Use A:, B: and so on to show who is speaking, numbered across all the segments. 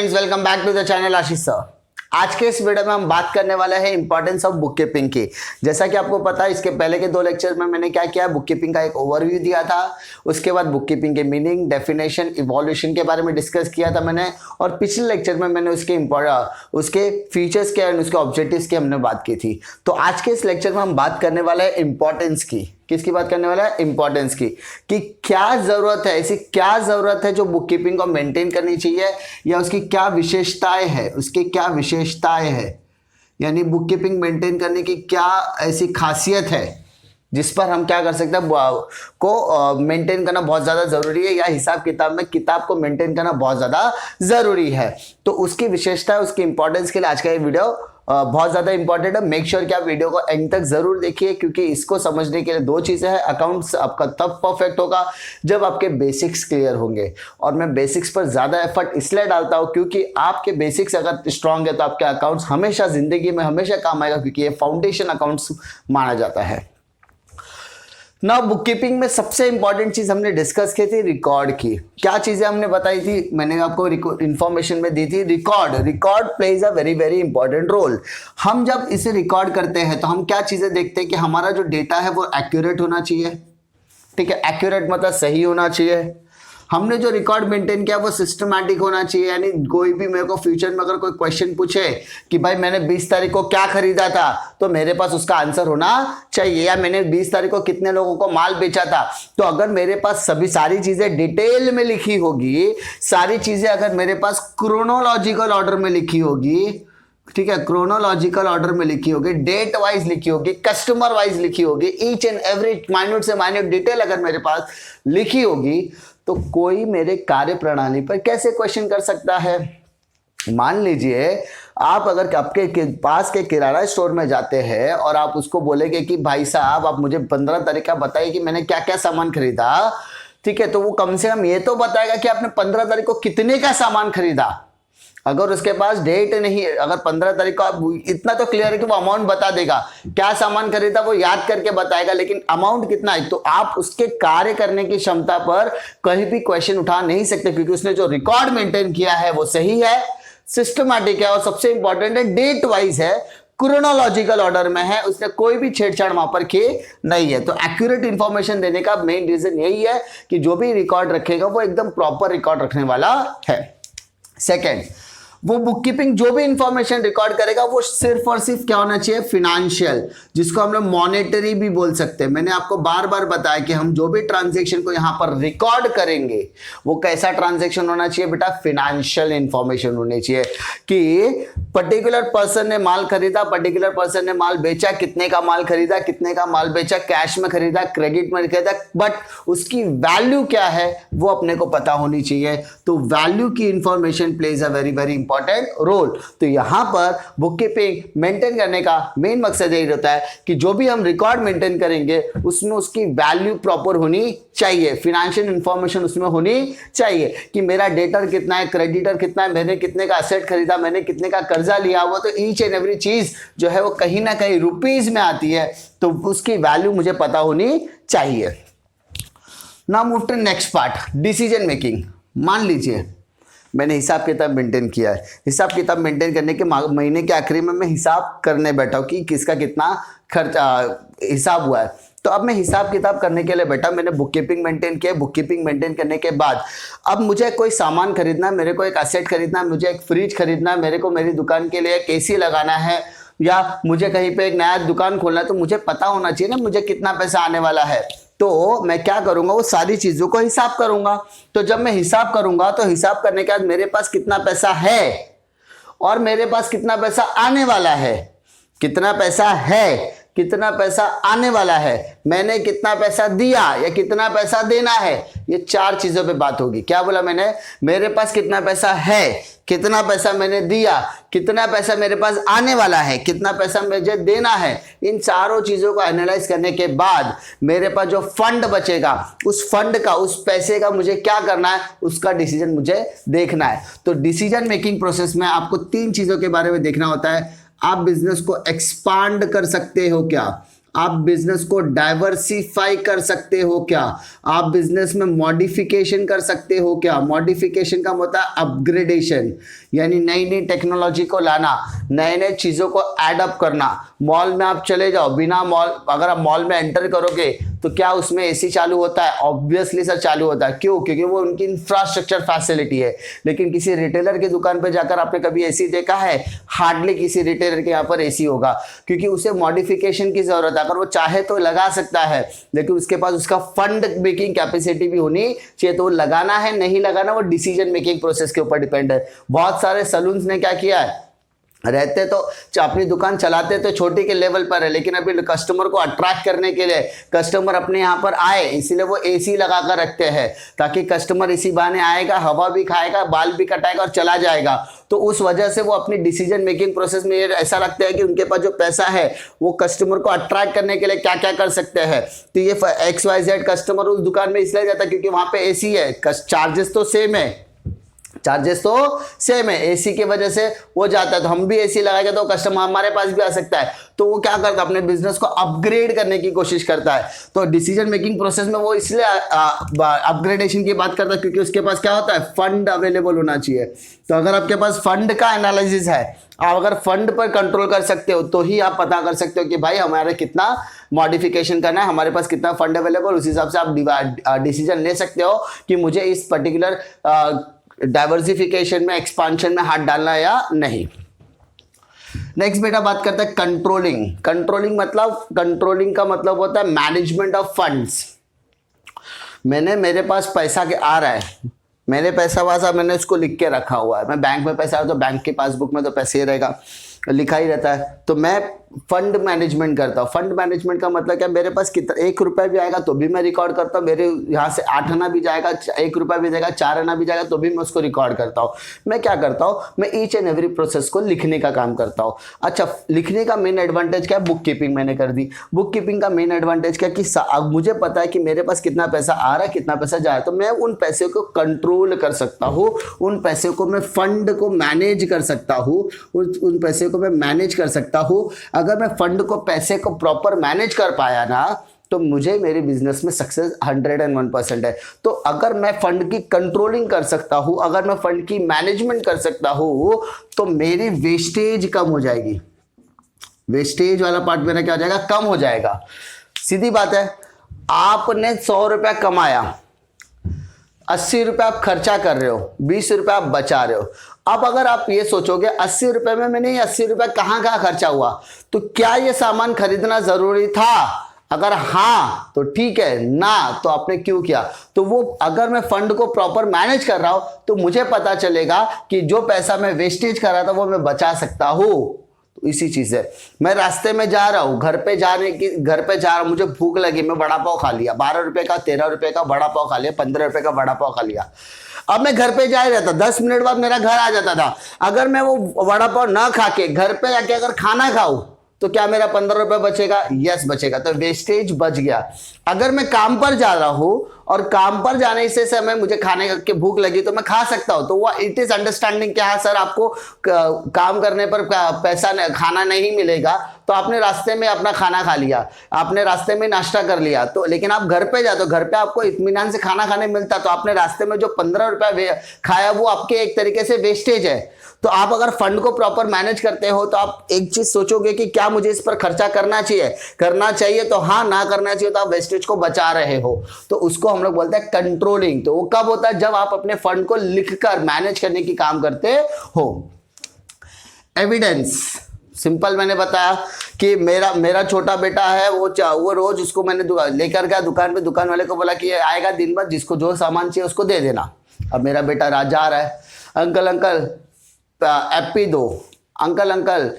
A: Friends, welcome back to the channel Ashish sir. आज के इस वीडियो में हम बात करने वाले हैं इंपॉर्टेंस ऑफ बुक कीपिंग की। जैसा कि आपको पता है, इसके पहले के 2 लेक्चर में मैंने क्या किया, बुक कीपिंग का एक ओवरव्यू दिया था। उसके बाद बुक कीपिंग के मीनिंग, डेफिनेशन, इवोल्यूशन के बारे में डिस्कस किया था मैंने। और पिछले लेक्चर में मैंने उसके फीचर्स के और उसके ऑब्जेक्टिव्स की हमने बात की थी। तो आज के इस लेक्चर में हम बात करने वाले हैं इंपॉर्टेंस की। किसकी बात करने वाला है? इंपॉर्टेंस की, कि क्या जरूरत है, ऐसी क्या जरूरत है जो बुक कीपिंग को मेंटेन करनी चाहिए, या उसकी क्या विशेषताएं है, उसकी क्या विशेषताएं है, यानी बुक कीपिंग मेंटेन करने की क्या ऐसी खासियत है जिस पर हम क्या कर सकते हैं, को मेंटेन करना बहुत ज्यादा जरूरी है, या हिसाब किताब में किताब को मेंटेन करना बहुत ज्यादा जरूरी है। तो उसकी विशेषता, उसकी इंपॉर्टेंस के लिए आज का ये वीडियो बहुत ज्यादा इंपॉर्टेंट है। मेक श्योर कि आप वीडियो को एंड तक जरूर देखिए, क्योंकि इसको समझने के लिए 2 चीजें हैं। अकाउंट्स आपका तब परफेक्ट होगा जब आपके बेसिक्स क्लियर होंगे, और मैं बेसिक्स पर ज्यादा एफर्ट इसलिए डालता हूं क्योंकि आपके बेसिक्स अगर स्ट्रांग है तो आपके अकाउंट्स हमेशा जिंदगी में हमेशा काम आएगा, क्योंकि ये फाउंडेशन अकाउंट्स माना जाता है। ना बुक कीपिंग में सबसे इंपॉर्टेंट चीज हमने डिस्कस की थी रिकॉर्ड की। क्या चीजें हमने बताई थी, मैंने आपको इंफॉर्मेशन में दी थी। Record plays a very very important role. हम जब इसे रिकॉर्ड करते हैं तो हम क्या चीजें देखते हैं कि हमारा जो डेटा है वो एक्यूरेट होना चाहिए। ठीक है, एक्यूरेट मतलब सही होना चाहिए। हमने जो रिकॉर्ड मेंटेन किया वो सिस्टमैटिक होना चाहिए, यानी कोई भी मेरे को फ्यूचर में अगर कोई क्वेश्चन पूछे कि भाई मैंने 20 तारीख को क्या खरीदा था, तो मेरे पास उसका आंसर होना चाहिए। या मैंने 20 तारीख को कितने लोगों को माल बेचा था, तो अगर मेरे पास सारी चीजें डिटेल में लिखी होगी, सारी चीजें अगर मेरे पास क्रोनोलॉजिकल ऑर्डर में लिखी होगी, ठीक है, क्रोनोलॉजिकल ऑर्डर में लिखी होगी, डेट वाइज लिखी होगी, कस्टमर वाइज लिखी होगी, ईच एंड एवरी माइन्यूट से माइन्यूट डिटेल अगर मेरे पास लिखी होगी, तो कोई मेरे कार्य प्रणाली पर कैसे क्वेश्चन कर सकता है। मान लीजिए आप अगर आपके पास के किराना स्टोर में जाते हैं और आप उसको बोलेंगे कि भाई साहब आप मुझे 15 तारीख का बताइए कि मैंने क्या क्या सामान खरीदा, ठीक है, तो वो कम से कम ये तो बताएगा कि आपने 15 तारीख को कितने का सामान खरीदा। अगर उसके पास डेट नहीं है, अगर 15 तारीख को आप, इतना तो क्लियर है कि वो अमाउंट बता देगा, क्या सामान खरीदा वो याद करके बताएगा, लेकिन अमाउंट कितना है, तो आप उसके कार्य करने की क्षमता पर कहीं भी क्वेश्चन उठा नहीं सकते, क्योंकि उसने जो रिकॉर्ड मेंटेन किया है वो सही है, सिस्टमैटिक है, और सबसे इंपॉर्टेंट है डेट वाइज है, क्रोनोलॉजिकल ऑर्डर में है, उसने कोई भी छेड़छाड़ वहां पर की नहीं है। तो एक्यूरेट इंफॉर्मेशन देने का मेन रीजन यही है कि जो भी रिकॉर्ड रखेगा वो एकदम प्रॉपर रिकॉर्ड रखने वाला है। सेकेंड, वो बुक कीपिंग जो भी इंफॉर्मेशन रिकॉर्ड करेगा वो सिर्फ और सिर्फ क्या होना चाहिए, फिनेंशियल, जिसको हम लोग मॉनेटरी भी बोल सकते हैं। मैंने आपको बार बार बताया कि हम जो भी ट्रांजैक्शन को यहां पर रिकॉर्ड करेंगे वो कैसा ट्रांजैक्शन होना चाहिए बेटा, फिनेंशियल इंफॉर्मेशन होनी चाहिए, कि पर्टिकुलर पर्सन ने माल खरीदा, पर्टिकुलर पर्सन ने माल बेचा, कितने का माल खरीदा, कितने का माल बेचा, कैश में खरीदा, क्रेडिट में खरीदा, बट उसकी वैल्यू क्या है वो अपने को पता होनी चाहिए। तो वैल्यू की information plays a very very important role. तो यहां पर बुक कीपिंग मेंटेन करने का मेन मकसद यही रहता है कि जो भी हम रिकॉर्ड मेंटेन करेंगे उसमें उसकी वैल्यू प्रॉपर होनी चाहिए, फिनेंशियल इंफॉर्मेशन उसमें होनी चाहिए, कि मेरा डेटर कितना है, क्रेडिटर कितना है, मैंने कितने का एसेट खरीदा, मैंने कितने का कर्जा लिया हुआ, तो ईच एंड एवरी चीज जो है वो कहीं ना कहीं रुपीज में आती है, तो उसकी वैल्यू मुझे पता होनी चाहिए। Now move to next part, decision making. मान लीजिए मैंने हिसाब किताब मेंटेन किया है, हिसाब किताब मेंटेन करने के महीने के आखिरी में मैं हिसाब करने बैठा हूं कि किसका कितना खर्चा हिसाब हुआ है। तो अब मैं हिसाब किताब करने के लिए बैठा, मैंने बुक कीपिंग मेंटेन किया। बुक कीपिंग मेंटेन करने के बाद अब मुझे कोई सामान खरीदना है, मेरे को एक एसेट खरीदना है, मुझे एक फ्रिज खरीदना है, मेरे को मेरी दुकान के लिए एक एसी लगाना है, या मुझे कहीं पे एक नया दुकान खोलना है, तो मुझे पता होना चाहिए ना मुझे कितना पैसा आने वाला है। तो मैं क्या करूंगा, वो सारी चीजों को हिसाब करूंगा। तो जब मैं हिसाब करूंगा तो हिसाब करने के बाद मेरे पास कितना पैसा है और मेरे पास कितना पैसा आने वाला है, कितना पैसा है, कितना पैसा आने वाला है, मैंने कितना पैसा दिया या कितना पैसा देना है, ये 4 चीजों पे बात होगी। क्या बोला मैंने, मेरे पास कितना पैसा है, कितना पैसा मैंने दिया, कितना पैसा मेरे पास आने वाला है, कितना पैसा मुझे देना है। इन चारों चीजों को एनालाइज करने के बाद मेरे पास जो फंड बचेगा, उस फंड का, उस पैसे का मुझे क्या करना है, उसका डिसीजन मुझे देखना है। तो डिसीजन मेकिंग प्रोसेस में आपको 3 चीजों के बारे में देखना होता है। आप बिजनेस को एक्सपांड कर सकते हो क्या, आप बिजनेस को डाइवर्सिफाई कर सकते हो क्या, आप बिजनेस में मॉडिफिकेशन कर सकते हो क्या। मॉडिफिकेशन का मतलब अपग्रेडेशन, यानी नई नई टेक्नोलॉजी को लाना, नए नए चीजों को ऐड अप करना। मॉल में आप चले जाओ, बिना मॉल, अगर आप मॉल में एंटर करोगे तो क्या उसमें एसी चालू होता है? ऑब्वियसली सर चालू होता है। क्यों? क्योंकि वो उनकी इंफ्रास्ट्रक्चर फैसिलिटी है। लेकिन किसी रिटेलर की दुकान पर जाकर आपने कभी एसी देखा है? हार्डली किसी रिटेलर के यहाँ पर एसी होगा, क्योंकि उसे मॉडिफिकेशन की जरूरत है। अगर वो चाहे तो लगा सकता है, लेकिन उसके पास उसका फंड मेकिंग कैपेसिटी भी होनी चाहिए। तो लगाना है नहीं लगाना वो डिसीजन मेकिंग प्रोसेस के ऊपर डिपेंड है। बहुत सारे सलून्स ने क्या किया है, रहते तो अपनी दुकान चलाते तो छोटी के लेवल पर है, लेकिन अभी कस्टमर को अट्रैक्ट करने के लिए कस्टमर अपने यहाँ पर आए, इसीलिए वो एसी लगा कर रखते हैं, ताकि कस्टमर इसी बहाने आएगा, हवा भी खाएगा, बाल भी कटाएगा और चला जाएगा। तो उस वजह से वो अपनी डिसीजन मेकिंग प्रोसेस में ऐसा रखते हैं कि उनके पास जो पैसा है वो कस्टमर को अट्रैक्ट करने के लिए क्या क्या कर सकते हैं। तो ये XYZ कस्टमर उस दुकान में इसलिए जाता है क्योंकि वहां पे एसी है, चार्जेस तो सेम है, चार्जेस तो सेम है, एसी की वजह से वो जाता है। तो हम भी एसी लगाएंगे तो कस्टमर हमारे पास भी आ सकता है। तो वो क्या करता है, अपने बिजनेस को अपग्रेड करने की कोशिश करता है। तो डिसीजन मेकिंग प्रोसेस में वो इसलिए अपग्रेडेशन की बात करता है क्योंकि उसके पास क्या होता है, फंड अवेलेबल होना चाहिए। तो अगर आपके पास फंड का एनालिसिस है, आप अगर फंड पर कंट्रोल कर सकते हो तो ही आप पता कर सकते हो कि भाई हमारे कितना मॉडिफिकेशन करना है, हमारे पास कितना फंड अवेलेबल, उस हिसाब से आप डिसीजन ले सकते हो कि मुझे इस पर्टिकुलर डाइवर्सिफिकेशन में, एक्सपांशन में हाथ डालना या नहीं। नेक्स्ट बेटा बात करते हैं कंट्रोलिंग। कंट्रोलिंग का मतलब होता है मैनेजमेंट ऑफ फंड्स। मेरे पास पैसा के आ रहा है, मैंने पैसा वासा मैंने उसको लिख के रखा हुआ है। मैं बैंक में पैसा तो बैंक की पासबुक में तो पैसे ही रहेगा, लिखा ही रहता है। तो मैं फंड मैनेजमेंट करता हूँ। फंड मैनेजमेंट का मतलब क्या, मेरे पास कितना 1 रुपया भी आएगा तो भी मैं रिकॉर्ड करता हूँ, मेरे यहाँ से 8 आना भी जाएगा, 1 रुपया भी जाएगा, 4 आना भी जाएगा तो भी मैं उसको रिकॉर्ड करता हूँ। मैं क्या करता हूँ, मैं ईच एंड एवरी प्रोसेस को लिखने का काम करता हूँ। अच्छा, लिखने का मेन एडवांटेज क्या है, बुक कीपिंग मैंने कर दी। बुक कीपिंग का मेन एडवांटेज क्या कि अब मुझे पता है कि मेरे पास कितना पैसा आ रहा है, कितना पैसा जा रहा है, तो मैं उन पैसे को कंट्रोल कर सकता हूँ, उन पैसे को मैं फंड को मैनेज कर सकता हूँ, उन पैसे को मैं मैनेज कर सकता हूँ। अगर मैं फंड को, पैसे को प्रॉपर मैनेज कर पाया ना, तो मुझे मेरे बिजनेस में सक्सेस 101% है। तो अगर मैं फंड की कंट्रोलिंग कर सकता हूं, अगर मैं फंड की मैनेजमेंट कर सकता हूं, तो मेरी वेस्टेज कम हो जाएगी। वेस्टेज वाला पार्ट मेरा क्या हो जाएगा, कम हो जाएगा। सीधी बात है, आपने 100 रुपया कमाया, 80 रुपया आप खर्चा कर रहे हो, 20 रुपया आप बचा रहे हो। अब अगर आप ये सोचोगे 80 रुपए में मैंने ये 80 रुपया कहां कहां खर्चा हुआ, तो क्या ये सामान खरीदना जरूरी था? अगर हाँ तो ठीक है, ना तो आपने क्यों किया? तो वो अगर मैं फंड को प्रॉपर मैनेज कर रहा हूं तो मुझे पता चलेगा कि जो पैसा मैं वेस्टेज कर रहा था वो मैं बचा सकता हूं। तो इसी चीज है, मैं रास्ते में जा रहा हूं, घर पे जा रहा हूं, मुझे भूख लगी, मैं वड़ा पाव खा लिया, 12 रुपए का 13 रुपए का वड़ा पाव खा लिया, 15 रुपए का वड़ा पाव खा लिया। अब मैं घर पे जा ही रहता, 10 मिनट बाद मेरा घर आ जाता था। अगर मैं वो वड़ा पाव ना खा के घर पे जाके अगर खाना खाऊं तो क्या मेरा 15 रुपए बचेगा? यस बचेगा। तो वेस्टेज बच गया। अगर मैं काम पर जा रहा हूं और काम पर जाने से समय मुझे खाने की भूख लगी तो मैं खा सकता हूं। तो वो इट इज अंडरस्टैंडिंग क्या है, सर आपको काम करने पर पैसा खाना नहीं मिलेगा तो आपने रास्ते में अपना खाना खा लिया, आपने रास्ते में नाश्ता कर लिया, तो लेकिन आप घर पे जाते हो, घर पे आपको इत्मीनान से खाना खाने मिलता, तो आपने रास्ते में जो 15 रुपया खाया वो आपके एक तरीके से वेस्टेज है। तो आप अगर फंड को प्रॉपर मैनेज करते हो तो आप एक चीज सोचोगे कि क्या मुझे इस पर खर्चा करना चाहिए तो हाँ, ना करना चाहिए तो आप वेस्टेज को बचा रहे हो। तो उसको हम लोग बोलते हैं कंट्रोलिंग। तो वो कब होता है, जब आप अपने फंड को लिखकर मैनेज करने की काम करते हो। एविडेंस सिंपल, मैंने बताया कि मेरा छोटा बेटा है, वो रोज उसको मैंने लेकर गया दुकान पे, दुकान वाले को बोला कि आएगा दिन भर, जिसको जो सामान चाहिए उसको दे देना। अब मेरा बेटा जा रहा है, अंकल एप्पी दो, अंकल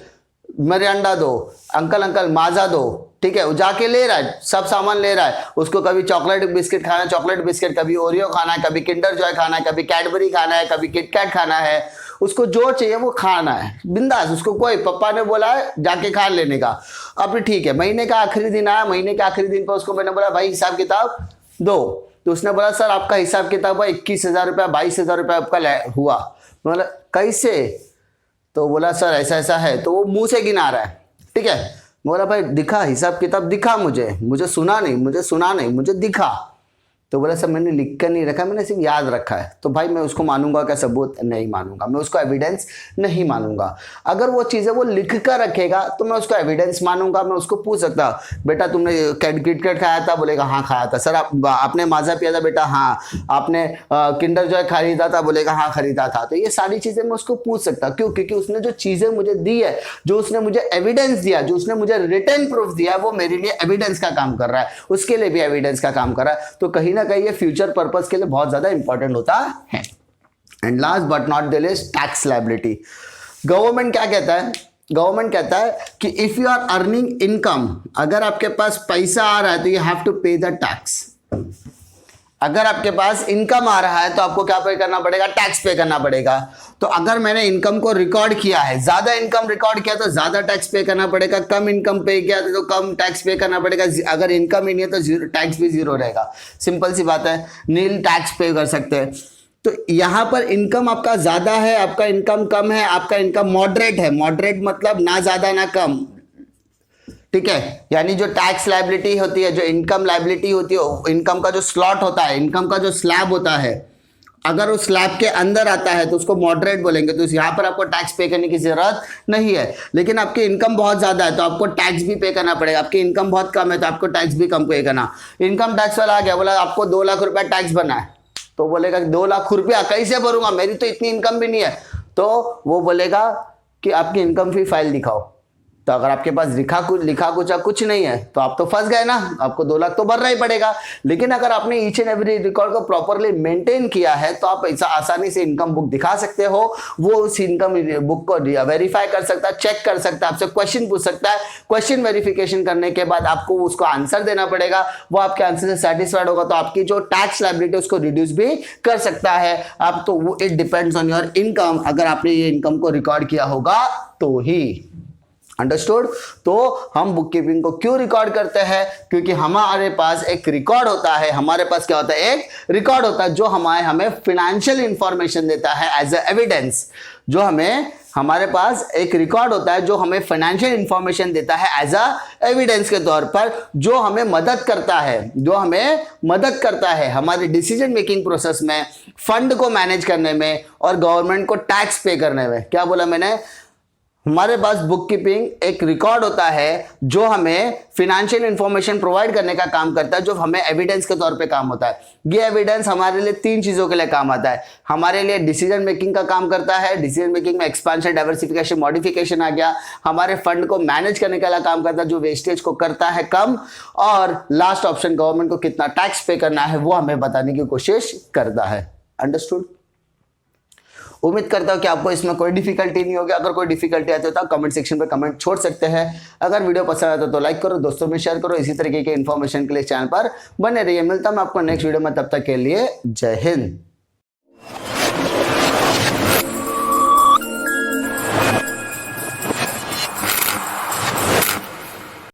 A: मरियंडा दो, अंकल माजा दो, ठीक है। वो जाके ले रहा है, सब सामान ले रहा है। उसको कभी चॉकलेट बिस्किट खाना है, चॉकलेट बिस्किट, कभी ओरियो खाना है, कभी किंडर जॉय खाना है, कभी कैडबरी खाना है, कभी किटकैट खाना है। उसको जो चाहिए वो खाना है बिंदास, उसको कोई पापा ने बोला है जाके खा लेने का। अब ठीक है, महीने का आखिरी दिन आया, महीने के आखिरी दिन पर उसको मैंने बोला भाई हिसाब किताब दो। तो उसने बोला सर आपका हिसाब किताब 21,000 रुपया 22,000 रुपया आपका हुआ। बोला कैसे? तो बोला सर ऐसा ऐसा है। तो वो मुंह से गिना रहा है, ठीक है। बोला भाई दिखा, हिसाब किताब दिखा, मुझे सुना नहीं, मुझे दिखा। तो बोला सर मैंने लिख कर नहीं रखा, मैंने सिर्फ याद रखा है। तो भाई मैं उसको मानूंगा क्या सबूत? नहीं मानूंगा, मैं उसको एविडेंस नहीं मानूंगा। अगर वो चीज़ें वो लिख कर रखेगा तो मैं उसको एविडेंस मानूंगा। मैं उसको पूछ सकता, बेटा तुमने किटकैट खाया था? बोलेगा हाँ खाया था। सर आपने माजा पिया था? बेटा हाँ। आपने किंडर जॉय खरीदा था? बोलेगा हाँ खरीदा था। तो ये सारी चीज़ें मैं उसको पूछ सकता। क्यों? क्योंकि उसने जो चीज़ें मुझे दी है, जो उसने मुझे एविडेंस दिया, जो उसने मुझे रिटन प्रूफ दिया, वो मेरे लिए एविडेंस का काम कर रहा है, उसके लिए भी एविडेंस का काम कर रहा है। तो कहीं ना कहीं ये फ्यूचर पर्पस के लिए बहुत ज्यादा इंपॉर्टेंट होता है। And last but not the least, tax liability. Government क्या कहता है? गवर्नमेंट कहता है कि if you are earning income, अगर आपके पास पैसा आ रहा है तो you have to pay the tax. अगर आपके पास इनकम आ रहा है तो आपको क्या पे करना पड़ेगा? टैक्स पे करना पड़ेगा। तो अगर मैंने इनकम को रिकॉर्ड किया है, ज्यादा इनकम रिकॉर्ड किया तो ज्यादा टैक्स पे करना पड़ेगा, कम इनकम पे किया तो कम टैक्स पे करना पड़ेगा। अगर इनकम ही नहीं है तो टैक्स भी जीरो रहेगा। सिंपल सी बात है, नील टैक्स पे कर सकते हैं। तो यहां पर इनकम आपका ज्यादा है, आपका इनकम कम है, आपका इनकम मॉडरेट है। मॉडरेट मतलब ना ज्यादा ना कम, ठीक है। यानी जो टैक्स लायबिलिटी होती है, जो इनकम लायबिलिटी होती है, इनकम का जो स्लॉट होता है, इनकम का जो स्लैब होता है, अगर उस स्लैब के अंदर आता है तो उसको मॉडरेट बोलेंगे। तो यहाँ पर आपको टैक्स पे करने की जरूरत नहीं है। लेकिन आपकी इनकम बहुत ज्यादा है तो आपको टैक्स भी पे करना पड़ेगा। आपकी इनकम बहुत कम है तो आपको टैक्स भी कम पे करना। इनकम टैक्स वाला आ गया, बोला आपको 2 लाख रुपया टैक्स भरना है, तो बोलेगा 2 लाख रुपया कैसे भरूंगा, मेरी तो इतनी इनकम भी नहीं है। तो वो बोलेगा कि आपकी इनकम फी फाइल दिखाओ। तो अगर आपके पास लिखा कुछ नहीं है तो आप तो फंस गए ना, आपको 2 लाख तो भरना ही पड़ेगा। लेकिन अगर आपने ईच एंड एवरी रिकॉर्ड को प्रॉपरली मेंटेन किया है तो आप ऐसा आसानी से इनकम बुक दिखा सकते हो। वो उस इनकम बुक को वेरीफाई कर सकता है, चेक कर सकता है, आपसे क्वेश्चन पूछ सकता है। क्वेश्चन वेरिफिकेशन करने के बाद आपको उसको आंसर देना पड़ेगा। वो आपके आंसर से सेटिस्फाइड होगा तो आपकी जो टैक्स लायबिलिटी उसको रिड्यूस भी कर सकता है। आप तो वो it depends on your income. अगर आपने ये इनकम को रिकॉर्ड किया होगा तो ही। अंडरस्टूड? तो हम बुक कीपिंग को क्यों रिकॉर्ड करते हैं? क्योंकि हमारे पास एक रिकॉर्ड होता है। हमारे पास क्या होता है? एक रिकॉर्ड होता है जो हमें फाइनेंशियल इंफॉर्मेशन देता है एज ए एविडेंस। जो हमारे पास एक रिकॉर्ड होता है जो हमें फाइनेंशियल इंफॉर्मेशन देता है एज अ एविडेंस के तौर पर, जो हमें मदद करता है हमारे डिसीजन मेकिंग प्रोसेस में, फंड को मैनेज करने में और गवर्नमेंट को टैक्स पे करने में। क्या बोला मैंने? हमारे पास बुक कीपिंग एक रिकॉर्ड होता है जो हमें फिनेंशियल इंफॉर्मेशन प्रोवाइड करने का काम करता है, जो हमें एविडेंस के तौर पे काम होता है। ये एविडेंस हमारे लिए 3 चीजों के लिए काम आता है। हमारे लिए डिसीजन मेकिंग का काम करता है, डिसीजन मेकिंग में एक्सपेंशन, डाइवर्सिफिकेशन, मॉडिफिकेशन आ गया। हमारे फंड को मैनेज करने का काम करता है, जो वेस्टेज को करता है कम। और लास्ट ऑप्शन, गवर्नमेंट को कितना टैक्स पे करना है वो हमें बताने की कोशिश करता है। अंडरस्टूड? उम्मीद करता हूं कि आपको इसमें कोई डिफिकल्टी नहीं होगी। अगर कोई डिफिकल्टी आती है तो कमेंट सेक्शन पे कमेंट छोड़ सकते हैं। अगर वीडियो पसंद आता तो लाइक करो, दोस्तों में शेयर करो। इसी तरीके के इन्फॉर्मेशन के लिए चैनल पर बने रहिए। मिलता हूं मैं आपको नेक्स्ट वीडियो में, तब तक के लिए जय हिंद।